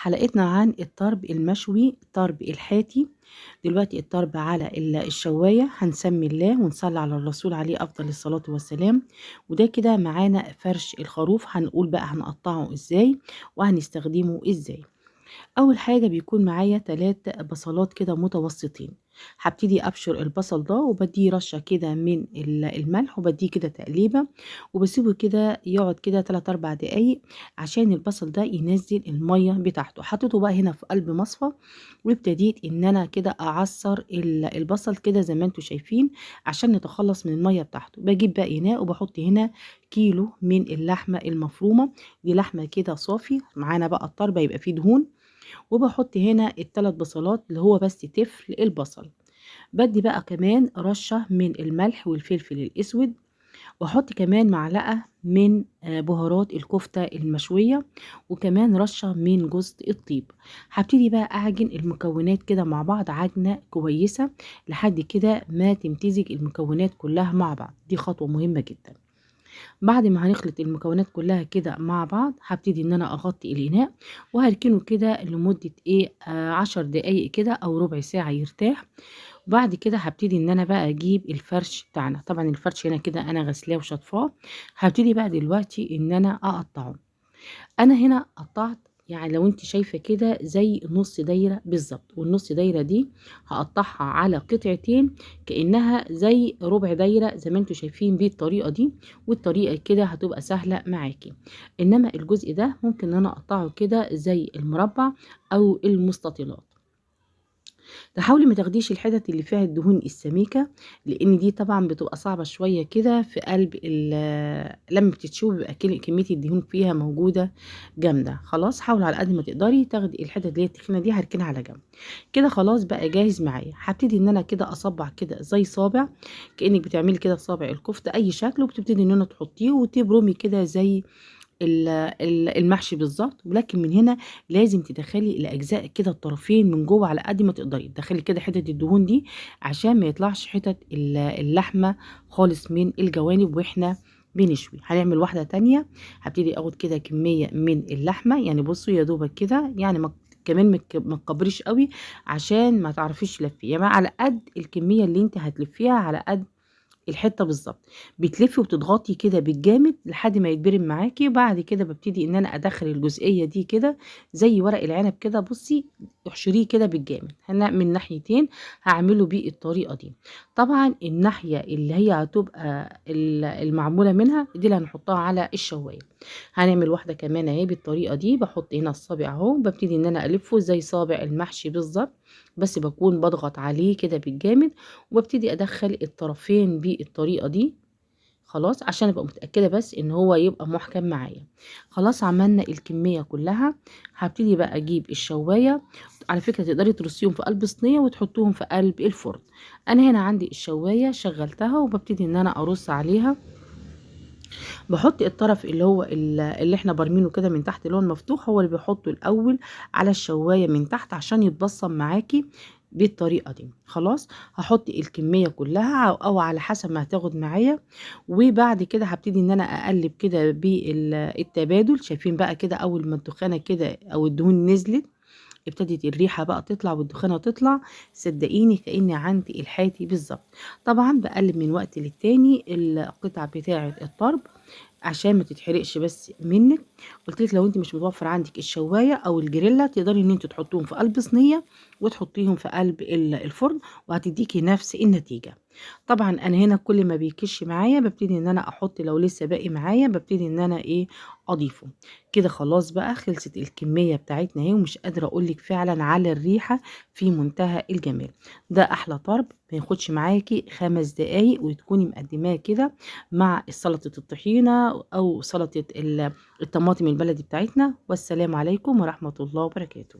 حلقتنا عن الطرب المشوي، طرب الحاتي. دلوقتي الطرب على الشواية، هنسمي الله ونصلي على الرسول عليه أفضل الصلاة والسلام. وده كده معانا فرش الخروف، هنقول بقى هنقطعه ازاي وهنستخدمه ازاي. أول حاجة بيكون معايا 3 بصلات كده متوسطين. هبتدي أبشر البصل ده وبديه رشة كده من الملح، وبديه كده تقليبة، وبسيبه كده يقعد كده 3-4 دقايق عشان البصل ده ينزل المية بتاعته. حطيته بقى هنا في قلب مصفى، وابتديت ان انا كده اعصر البصل كده زي ما انتم شايفين عشان نتخلص من المية بتاعته. بجيب بقى اناء وبحط هنا كيلو من اللحمة المفرومة. دي لحمة كده صافي، معانا بقى الطرب يبقى فيه دهون. وبحط هنا ال3 بصلات اللي هو بس تفل البصل. بدي بقى كمان رشة من الملح والفلفل الاسود، واحط كمان معلقة من بهارات الكفتة المشوية، وكمان رشة من جوز الطيب. هبتدي بقى اعجن المكونات كده مع بعض عجنة كويسة لحد كده ما تمتزج المكونات كلها مع بعض. دي خطوة مهمة جدا. بعد ما هنخلط المكونات كلها كده مع بعض، هبتدي ان انا اغطي الاناء وهركنه كده لمدة 10 دقايق كده او ربع ساعة يرتاح. وبعد كده هبتدي ان انا بقى اجيب الفرش بتاعنا. طبعا الفرش هنا كده انا غسلاه وشطفاه. هبتدي بقى دلوقتي ان انا اقطعه. انا هنا قطعت، يعني لو انت شايفة كده زي نص دايرة بالظبط، والنص دايرة دي هقطعها على قطعتين كأنها زي ربع دايرة زي ما انتوا شايفين بالطريقة دي. والطريقة كده هتبقى سهلة معاكي. انما الجزء ده ممكن ان انا اقطعه كده زي المربع او المستطيلات. تحاولي ما تاخديش الحتت اللي فيها الدهون السميكة، لان دي طبعا بتبقى صعبة شوية كده في قلب لما بتتشوي بيبقى كمية الدهون فيها موجودة جامدة. خلاص حاولي على قد ما تقدري تاخدي الحتت اللي هي التخينة دي، هركنها على جنب. كده خلاص بقى جاهز معايا. هبتدي ان انا كده اصبع كده زي صابع، كأنك بتعملي كده صابع الكفتة اي شكل، وبتبتدي ان انا تحطيه وتبرمي كده زي المحشي بالظبط. ولكن من هنا لازم تدخلي الاجزاء كده الطرفين من جوه على قد ما تقدري، تدخلي كده حتت الدهون دي عشان ما يطلعش حتت اللحمه خالص من الجوانب واحنا بنشوي. هنعمل واحده تانية. هبتدي اخد كده كميه من اللحمه، يعني بصوا يا دوبك كده، يعني كمان ما تكبريش قوي عشان ما تعرفيش تلفيه، يعني على قد الكميه اللي انت هتلفيها على قد الحته بالظبط. بتلفي وتضغطي كده بالجامد لحد ما يتبرم معاكي. وبعد كده ببتدي ان انا ادخل الجزئيه دي كده زي ورق العنب كده. بصي احشريه كده بالجامد. هنعمل من ناحيتين، هعمله بيه الطريقه دي. طبعا الناحيه اللي هي هتبقى المعموله منها دي اللي هنحطها على الشوايه. هنعمل واحده كمان اهي بالطريقه دي. بحط هنا الصابع اهو، ببتدي ان انا الفه زي صابع المحشي بالظبط، بس بكون بضغط عليه كده بالجامد، وببتدي ادخل الطرفين بالطريقه دي. خلاص عشان ابقى متاكده بس ان هو يبقى محكم معايا. خلاص عملنا الكميه كلها. هبتدي بقى اجيب الشوايه. على فكره تقدري ترصيهم في قلب صينيه وتحطوهم في قلب الفرن. انا هنا عندي الشوايه شغلتها، وببتدي ان انا ارص عليها. بحط الطرف اللي هو اللي احنا برمينه كده من تحت اللي هو المفتوح، هو اللي بيحطه الاول على الشوايه من تحت عشان يتبصم معاكي بالطريقه دي. خلاص هحط الكميه كلها او على حسب ما هتاخد معايا. وبعد كده هبتدي ان انا اقلب كده بالتبادل. شايفين بقى كده اول ما الدخانه كده او الدهون نزلت، ابتدت الريحه بقى تطلع والدخانه تطلع. صدقيني كأني عندي الحاتي بالظبط. طبعا بقلب من وقت للتاني القطع بتاعه الطرب عشان ما تتحرقش بس منك. قلت لك لو انت مش متوفر عندك الشوايه او الجريلا، تقدري ان انت تحطوهم في قلب صينيه وتحطيهم في قلب الفرن، وهتديكي نفس النتيجه. طبعا انا هنا كل ما بيكش معايا ببتدي ان انا احط، لو لسه باقي معايا ببتدي ان انا اضيفه. كده خلاص بقى خلصت الكميه بتاعتنا اهي، ومش قادره اقول لك فعلا على الريحه في منتهى الجمال. ده احلى طرب ما ياخدش معاكي 5 دقايق وتكوني مقدماه كده مع سلطه الطحينه او سلطه الطماطم البلدي بتاعتنا. والسلام عليكم ورحمه الله وبركاته.